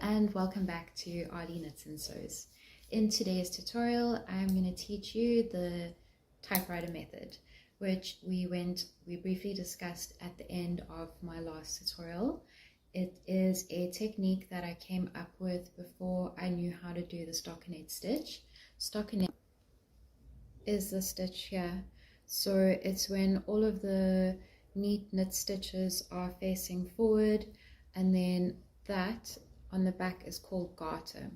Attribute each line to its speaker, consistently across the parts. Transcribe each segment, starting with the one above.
Speaker 1: and welcome back to Arlene Knits and Sews. In today's tutorial, I'm going to teach you the typewriter method, which we briefly discussed at the end of my last tutorial. It is a technique that I came up with before I knew how to do the stockinette stitch. Stockinette is the stitch here, so it's when all of the neat knit stitches are facing forward, and then that on the back is called garter.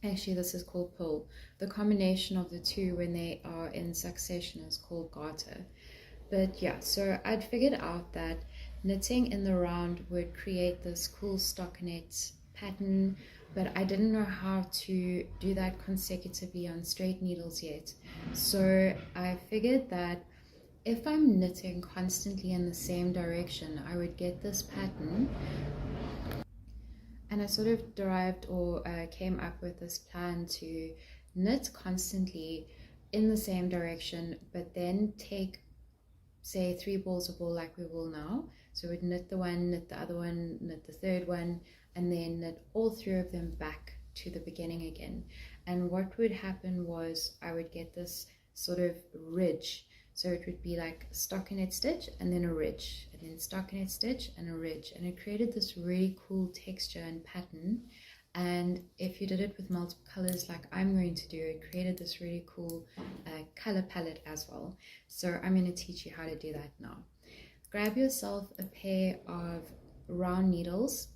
Speaker 1: Actually, this is called pull. The combination of the two when they are in succession is called garter. But yeah, so I'd figured out that knitting in the round would create this cool stockinette pattern, but I didn't know how to do that consecutively on straight needles yet. So I figured that if I'm knitting constantly in the same direction, I would get this pattern. And I sort of derived or came up with this plan to knit constantly in the same direction, but then take, say, 3 balls of wool like we will now. So we'd knit the one, knit the other one, knit the third one, and then knit all 3 of them back to the beginning again. And what would happen was I would get this sort of ridge. So it would be like stockinette stitch and then a ridge, and then stockinette stitch and a ridge, and it created this really cool texture and pattern. And if you did it with multiple colors like I'm going to do, it created this really cool color palette as well. So I'm going to teach you how to do that now. Grab yourself a pair of round needles.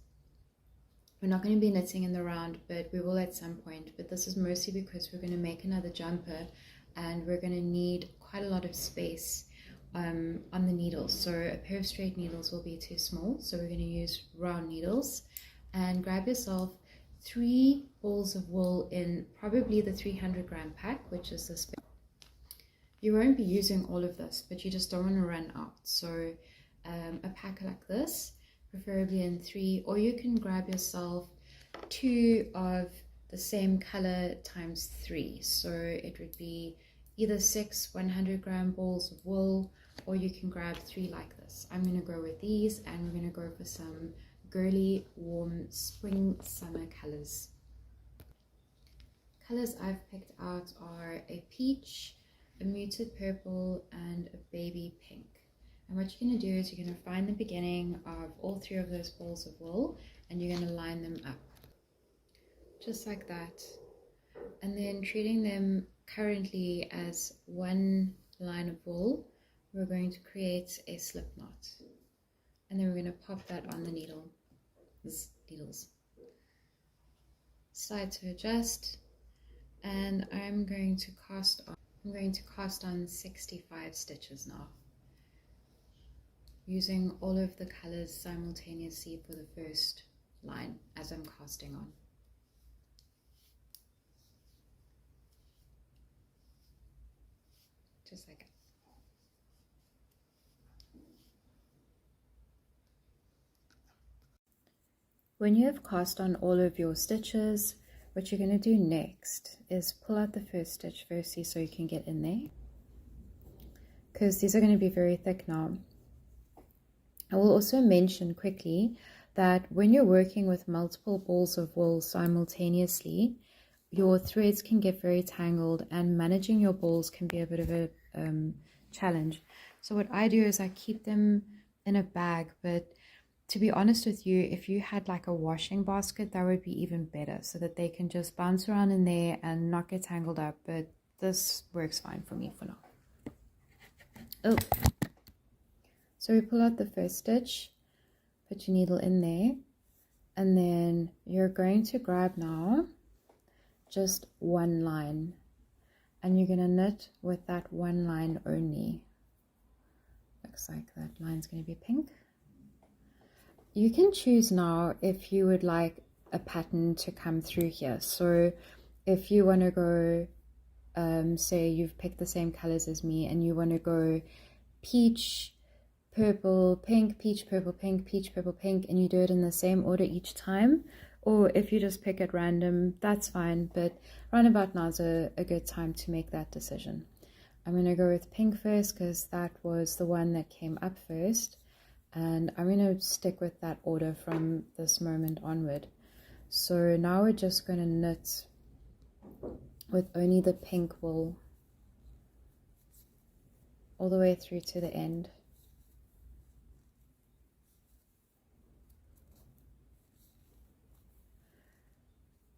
Speaker 1: We're not going to be knitting in the round, but we will at some point. But this is mostly because we're going to make another jumper, and we're going to need quite a lot of space on the needles. So a pair of straight needles will be too small, so we're going to use round needles. And grab yourself 3 balls of wool in probably the 300-gram pack, which is this big. You won't be using all of this, but you just don't want to run out. So a pack like this, preferably in 3, or you can grab yourself 2 of the same color times 3. So it would be either 6 100-gram balls of wool, or you can grab 3 like this. I'm going to go with these, and we're going to go for some girly, warm spring summer colors. Colors I've picked out are a peach, a muted purple, and a baby pink. And what you're going to do is you're going to find the beginning of all 3 of those balls of wool, and you're going to line them up just like that, and then treating them currently as one line of wool, we're going to create a slip knot, and then we're going to pop that on the needles. Slide to adjust, and I'm going to cast on 65 stitches now, using all of the colors simultaneously for the first line as I'm casting on. Just like it. When you have cast on all of your stitches, what you're going to do next is pull out the first stitch firstly so you can get in there, because these are going to be very thick now. I will also mention quickly that when you're working with multiple balls of wool simultaneously, your threads can get very tangled, and managing your balls can be a bit of a challenge. So what I do is I keep them in a bag, but to be honest with you, if you had like a washing basket, that would be even better, so that they can just bounce around in there and not get tangled up. But this works fine for me for now. Oh, so we pull out the first stitch, put your needle in there, and then you're going to grab now just one line, and you're going to knit with that one line only. Looks like that line's going to be pink. You can choose now if you would like a pattern to come through here. So if you want to go, say you've picked the same colors as me, and you want to go peach, purple, pink, peach, purple, pink, peach, purple, pink, and you do it in the same order each time, or if you just pick at random, that's fine, but round about now is a good time to make that decision. I'm going to go with pink first because that was the one that came up first, and I'm going to stick with that order from this moment onward. So now we're just going to knit with only the pink wool all the way through to the end.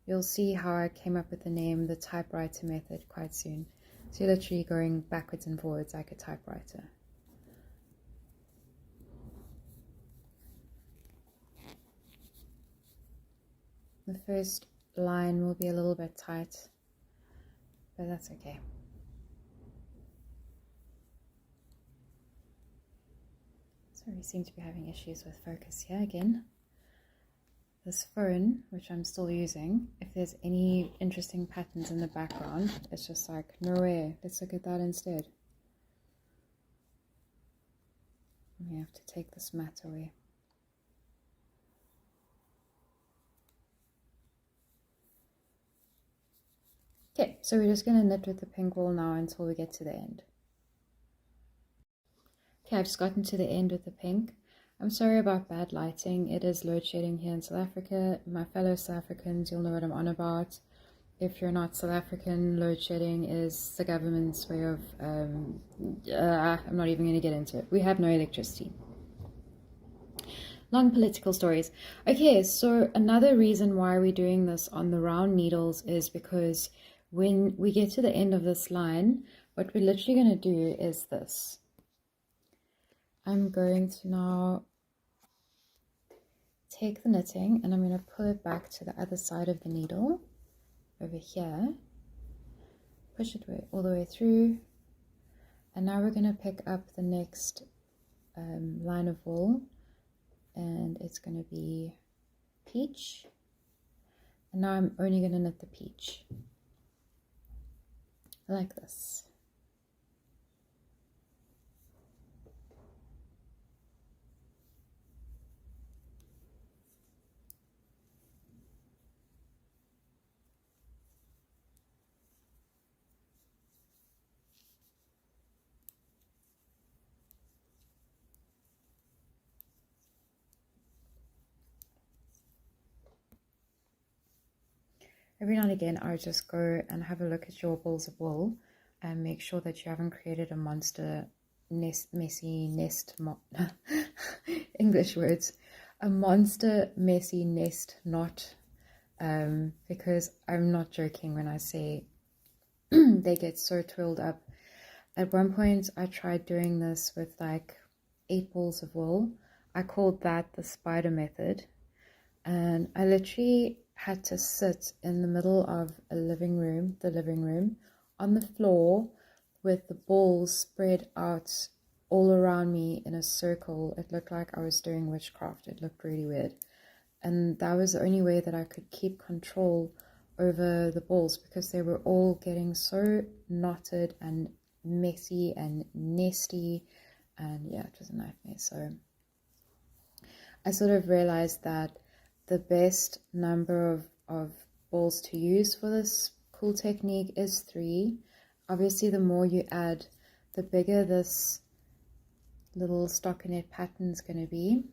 Speaker 1: You'll see how I came up with the name, the typewriter method, quite soon. So you're literally going backwards and forwards like a typewriter. The first line will be a little bit tight, but that's okay. Sorry, we seem to be having issues with focus here again. This phone, which I'm still using, if there's any interesting patterns in the background, it's just like, no way, let's look at that instead. We have to take this mat away. Okay, so we're just going to knit with the pink wool now until we get to the end. Okay, I've just gotten to the end with the pink. I'm sorry about bad lighting. It is load shedding here in South Africa. My fellow South Africans, you'll know what I'm on about. If you're not South African, load shedding is the government's way of, I'm not even going to get into it. We have no electricity. Long political stories. Okay, so another reason why we're doing this on the round needles is because when we get to the end of this line, what we're literally going to do is this. I'm going to now take the knitting and I'm going to pull it back to the other side of the needle over here, push it all the way through, and now we're going to pick up the next line of wool, and it's going to be peach, and now I'm only going to knit the peach like this. Every now and again, I just go and have a look at your balls of wool and make sure that you haven't created a monster messy nest, English words, a monster messy nest knot, because I'm not joking when I say they get so twirled up. At one point, I tried doing this with like 8 balls of wool. I called that the spider method, and I literally had to sit in the middle of the living room, on the floor with the balls spread out all around me in a circle. It looked like I was doing witchcraft. It looked really weird. And that was the only way that I could keep control over the balls, because they were all getting so knotted and messy and nesty, and yeah, it was a nightmare. So I sort of realized that the best number of balls to use for this cool technique is 3. Obviously, the more you add, the bigger this little stockinette pattern is going to be.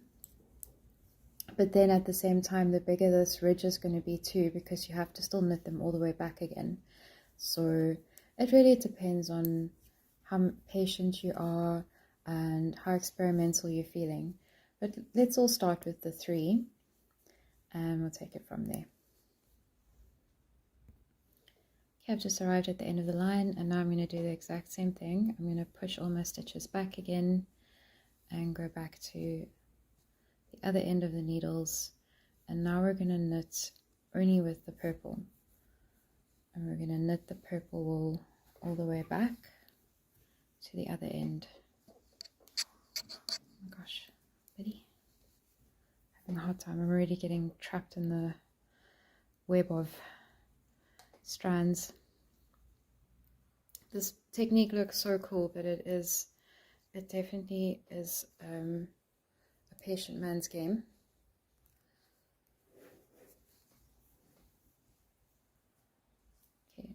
Speaker 1: But then at the same time, the bigger this ridge is going to be too, because you have to still knit them all the way back again. So it really depends on how patient you are and how experimental you're feeling. But let's all start with the 3. And we'll take it from there. Okay, I've just arrived at the end of the line, and now I'm going to do the exact same thing. I'm going to push all my stitches back again and go back to the other end of the needles, and now we're going to knit only with the purple, and we're going to knit the purple wool all the way back to the other end. Oh my gosh, Betty. A hard time. I'm already getting trapped in the web of strands. This technique looks so cool, but it definitely is a patient man's game. Okay.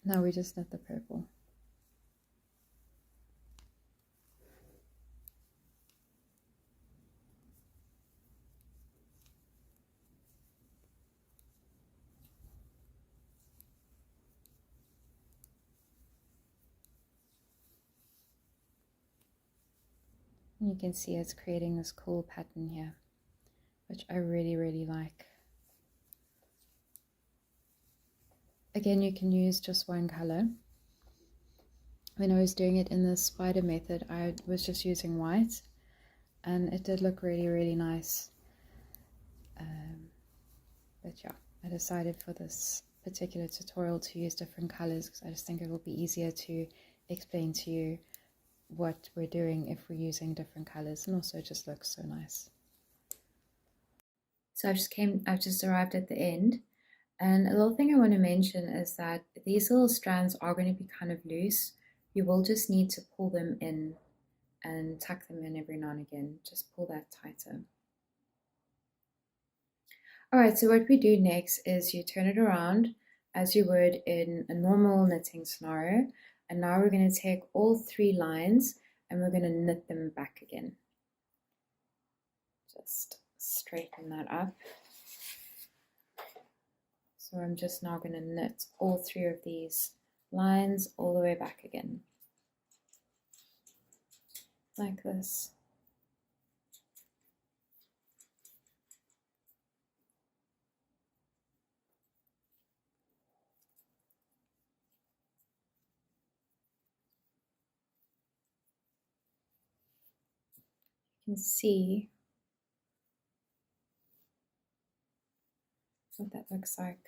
Speaker 1: Now we just knit the purple. And you can see it's creating this cool pattern here, which I really, really like. Again, you can use just one color. When I was doing it in the spider method, I was just using white, and it did look really, really nice. But yeah, I decided for this particular tutorial to use different colors because I just think it will be easier to explain to you what we're doing if we're using different colors, and also it just looks so nice. So I've just arrived at the end, and a little thing I want to mention is that these little strands are going to be kind of loose. You will just need to pull them in and tuck them in every now and again. Just pull that tighter. Alright, so what we do next is you turn it around as you would in a normal knitting scenario, and now we're going to take all 3 lines and we're going to knit them back again. Just straighten that up. So I'm just now going to knit all 3 of these lines all the way back again, like this. You can see what that looks like.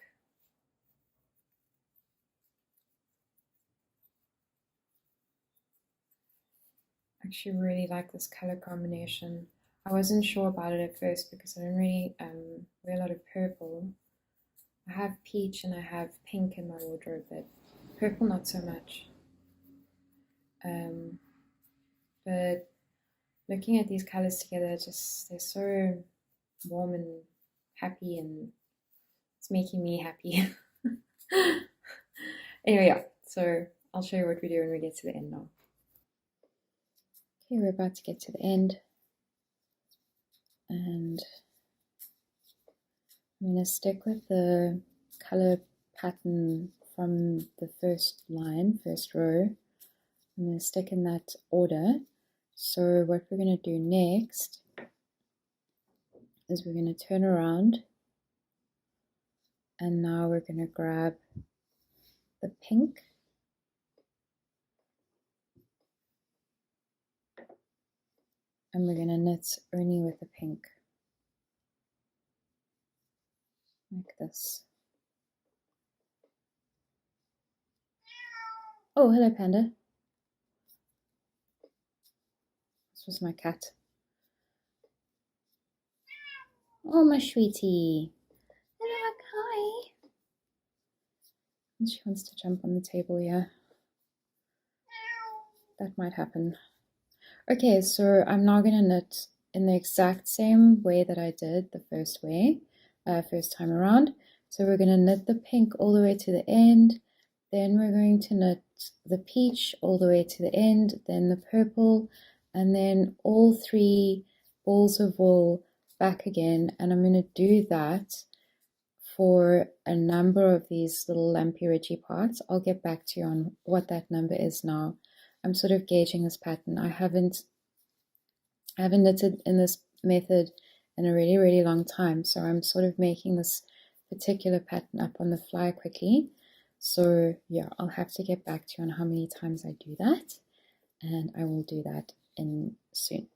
Speaker 1: I actually really like this color combination. I wasn't sure about it at first because I don't really wear a lot of purple. I have peach and I have pink in my wardrobe, but purple not so much. But looking at these colors together, just they're so warm and happy, and it's making me happy. Anyway, yeah, so I'll show you what we do when we get to the end now. Okay, we're about to get to the end, and I'm going to stick with the color pattern from the first line, first row. I'm going to stick in that order. So what we're going to do next is we're going to turn around, and now we're going to grab the pink and we're going to knit only with the pink, like this. Oh, hello Panda. This was my cat. Oh, my sweetie. Hello, hi. She wants to jump on the table, yeah. That might happen. Okay, so I'm now going to knit in the exact same way that I did the first time around. So we're going to knit the pink all the way to the end, then we're going to knit the peach all the way to the end, then the purple, and then all 3 balls of wool back again. And I'm going to do that for a number of these little lumpy ridgy parts. I'll get back to you on what that number is now. I'm sort of gauging this pattern. I haven't knitted in this method in a really, really long time, so I'm sort of making this particular pattern up on the fly quickly. So yeah, I'll have to get back to you on how many times I do that, and I will do that in soon.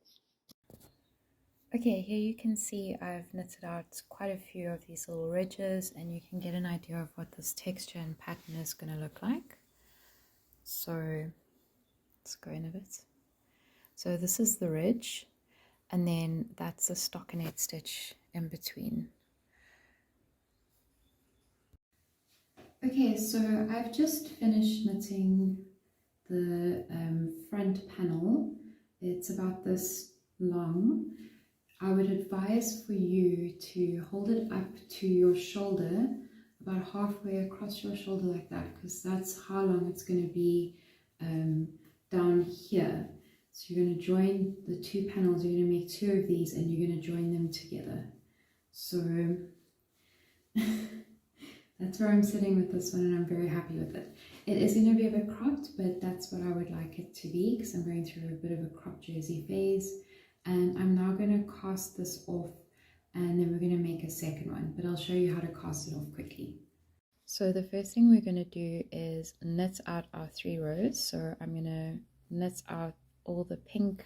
Speaker 1: Okay, here you can see I've knitted out quite a few of these little ridges, and you can get an idea of what this texture and pattern is going to look like. So let's go in a bit. So this is the ridge, and then that's a stockinette stitch in between. Okay, so I've just finished knitting the front panel. It's about this long. I would advise for you to hold it up to your shoulder, about halfway across your shoulder like that, because that's how long it's going to be down here. So you're going to join the 2 panels, you're going to make 2 of these, and you're going to join them together. So that's where I'm sitting with this one, and I'm very happy with it. It is going to be a bit cropped, but that's what I would like it to be because I'm going through a bit of a crop jersey phase. And I'm now going to cast this off, and then we're going to make a second one, but I'll show you how to cast it off quickly. So the first thing we're going to do is knit out our 3 rows. So I'm going to knit out all the pink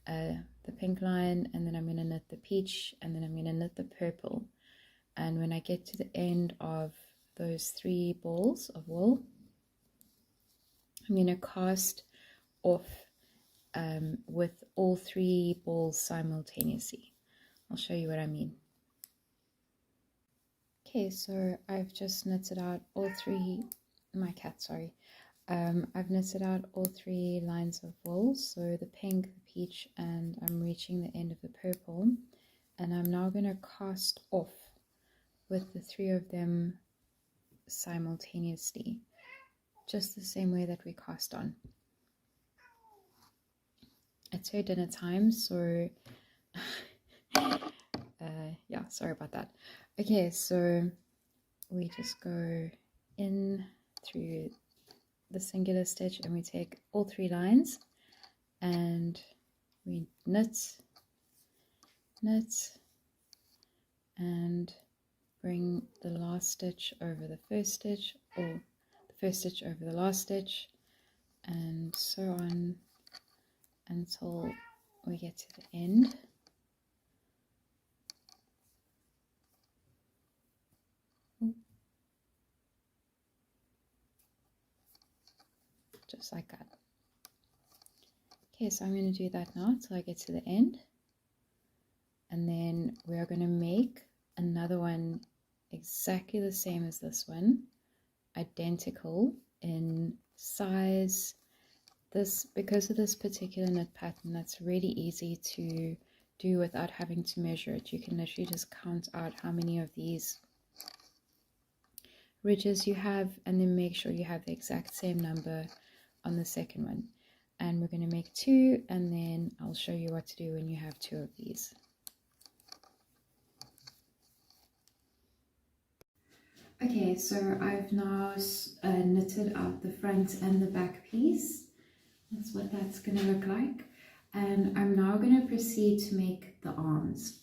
Speaker 1: line, and then I'm going to knit the peach, and then I'm going to knit the purple. And when I get to the end of those 3 balls of wool, I'm going to cast off with all 3 balls simultaneously. I'll show you what I mean. Okay, so I've just knitted out all 3, I've knitted out all 3 lines of wool, so the pink, the peach, and I'm reaching the end of the purple. And I'm now going to cast off with the 3 of them simultaneously, just the same way that we cast on. It's her dinner time, so yeah, sorry about that. Okay, so we just go in through the singular stitch, and we take all 3 lines, and we knit, and bring the last stitch over the first stitch, or the first stitch over the last stitch, and so on until we get to the end. Just like that. Okay, so I'm going to do that now till I get to the end, and then we are going to make another one exactly the same as this one, identical in size. This, because of this particular knit pattern, that's really easy to do without having to measure it. You can literally just count out how many of these ridges you have, and then make sure you have the exact same number on the second one. And we're going to make 2, and then I'll show you what to do when you have 2 of these. Okay, so I've now knitted out the front and the back piece. That's what that's going to look like. And I'm now going to proceed to make the arms.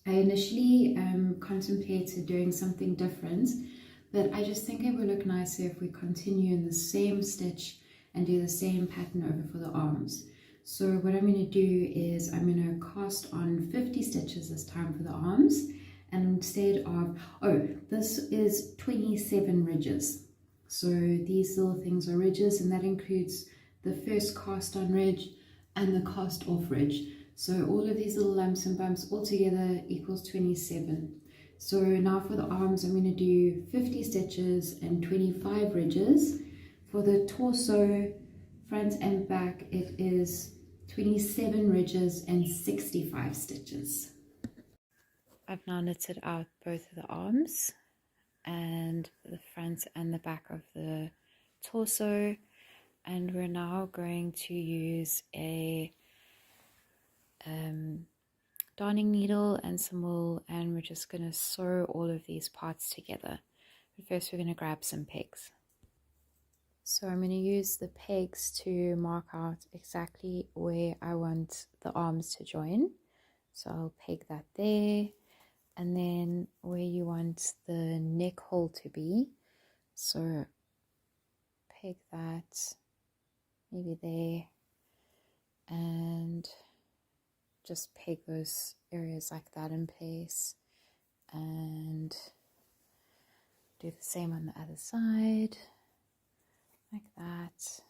Speaker 1: I initially contemplated doing something different, but I just think it would look nicer if we continue in the same stitch and do the same pattern over for the arms. So what I'm going to do is I'm going to cast on 50 stitches this time for the arms, and instead of, this is 27 ridges. So these little things are ridges, and that includes the first cast on ridge and the cast off ridge. So all of these little lumps and bumps all together equals 27. So now for the arms, I'm going to do 50 stitches and 25 ridges. For the torso, front and back, it is 27 ridges and 65 stitches. I've now knitted out both of the arms and the front and the back of the torso, and we're now going to use a darning needle and some wool, and we're just going to sew all of these parts together. But first we're going to grab some pegs. So I'm going to use the pegs to mark out exactly where I want the arms to join. So I'll peg that there, and then where you want the neck hole to be. So peg that maybe there, and just peg those areas like that in place, and do the same on the other side, like that,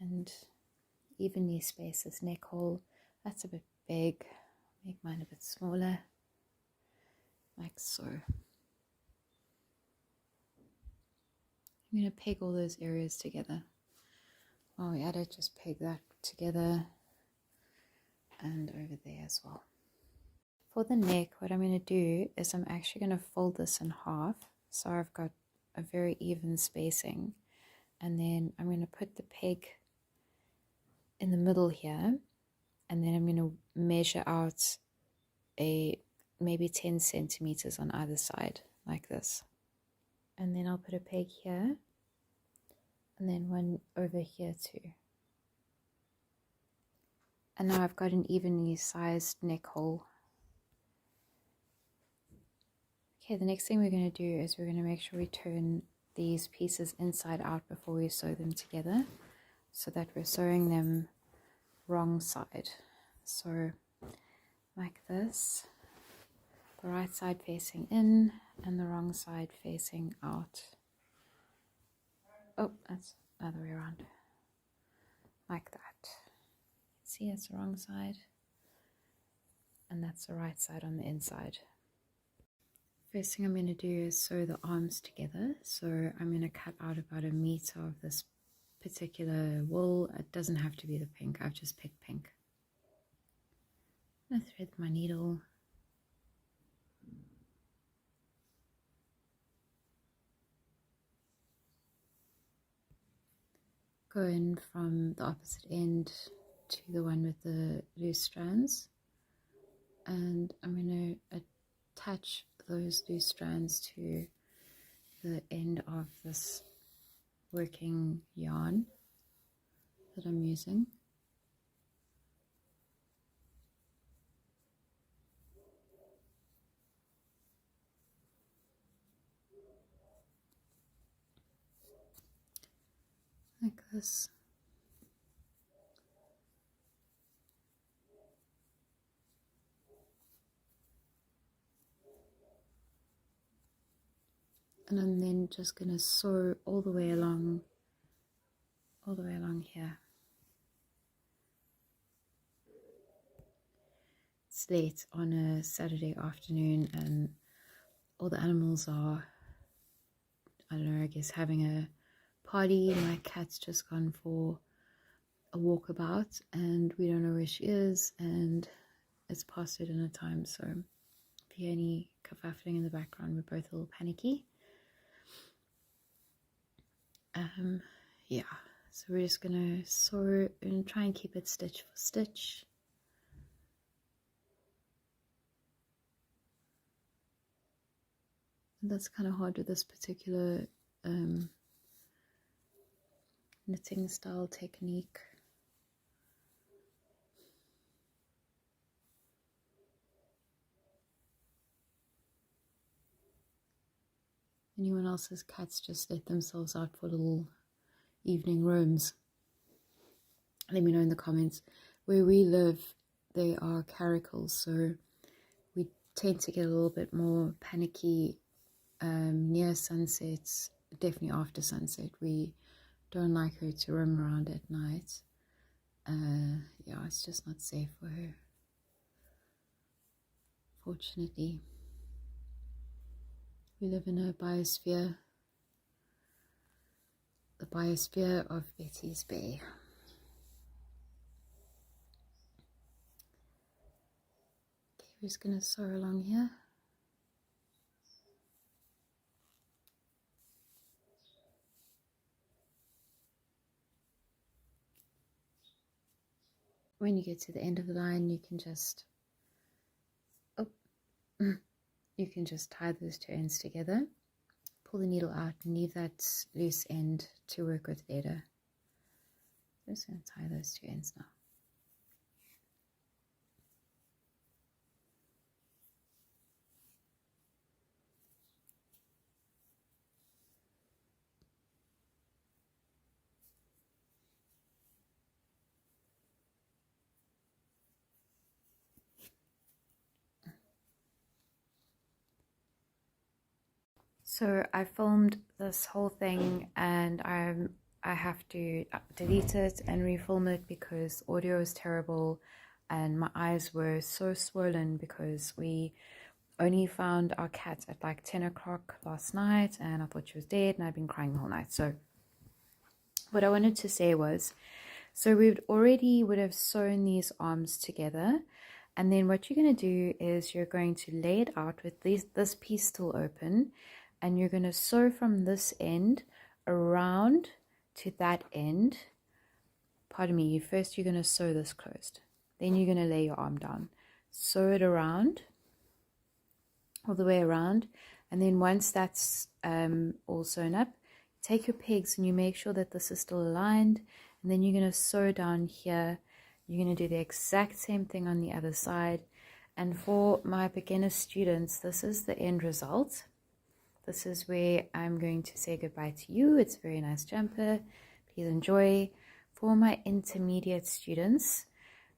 Speaker 1: and evenly space this neck hole. That's a bit big, make mine a bit smaller, like so. I'm going to peg all those areas together. While we're at it, just peg that together and over there as well. For the neck, what I'm going to do is I'm actually going to fold this in half, so I've got a very even spacing, and then I'm going to put the peg in the middle here, and then I'm going to measure out maybe 10 centimeters on either side. like this. And then I'll put a peg here, and then one over here too. And now I've got an evenly sized neck hole. Okay, the next thing we're going to do is we're going to make sure we turn these pieces inside out before we sew them together, so that we're sewing them wrong side. So like this, the right side facing in and the wrong side facing out. Oh, that's the other way around. Like that. See, it's the wrong side, and that's the right side on the inside. First thing I'm going to do is sew the arms together. So I'm going to cut out about 1 meter of this particular wool. It doesn't have to be the pink, I've just picked pink. I'm going to thread my needle. Go in from the opposite end to the one with the loose strands, and I'm going to attach those loose strands to the end of this working yarn that I'm using. Like this. And I'm then just going to sew all the way along here. It's late on a Saturday afternoon and all the animals are, I don't know, I guess having a party. My cat's just gone for a walkabout and we don't know where she is, and it's past her dinner time, so if you hear any kerfuffling in the background, we're both a little panicky. Yeah, so we're just gonna sew and try and keep it stitch for stitch. And that's kind of hard with this particular knitting style technique. Anyone else's cats just let themselves out for little evening roams? Let me know in the comments. Where we live, they are caracals, so we tend to get a little bit more panicky near sunsets, definitely after sunset. We don't like her to roam around at night. Yeah, it's just not safe for her, fortunately. We live in a biosphere, the biosphere of Betty's Bay. Okay, we're just going to sew along here. When you get to the end of the line, you can just, you can just tie those two ends together, pull the needle out and leave that loose end to work with later. I'm just going to tie those two ends now. So I filmed this whole thing and I have to delete it and refilm it because audio is terrible and my eyes were so swollen because we only found our cat at like 10 o'clock last night and I thought she was dead and I'd been crying the whole night. So what I wanted to say was, so we would have sewn these arms together, and then what you're going to do is you're going to lay it out with this piece still open, and you're going to sew from this end around to that end. Pardon me, first you're going to sew this closed, then you're going to lay your arm down, sew it around all the way around, And then once that's all sewn up, take your pegs and you make sure that this is still aligned, and then you're going to sew down here. You're going to do the exact same thing on the other side. And for my beginner students, this is the end result. This is where I'm going to say goodbye to you. It's a very nice jumper. Please enjoy. For my intermediate students,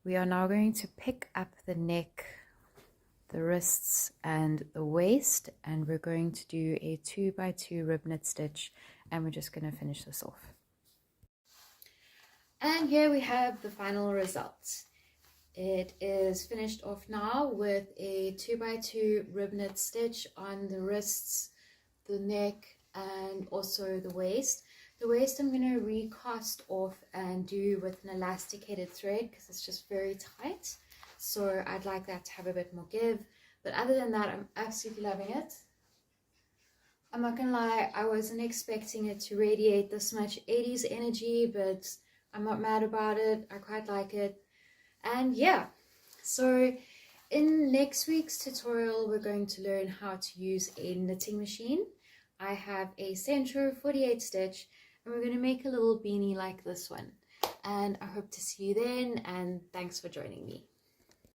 Speaker 1: we are now going to pick up the neck, the wrists and the waist, and we're going to do a 2x2 rib knit stitch, and we're just going to finish this off. And here we have the final result. It is finished off now with a 2x2 rib knit stitch on the wrists, the neck, and also the waist. The waist I'm going to recast off and do with an elasticated thread because it's just very tight. So I'd like that to have a bit more give. But other than that, I'm absolutely loving it. I'm not gonna lie, I wasn't expecting it to radiate this much 80s energy, but I'm not mad about it. I quite like it. And yeah, so in next week's tutorial, we're going to learn how to use a knitting machine. I have a Centro 48 stitch, and we're going to make a little beanie like this one. And I hope to see you then, and thanks for joining me.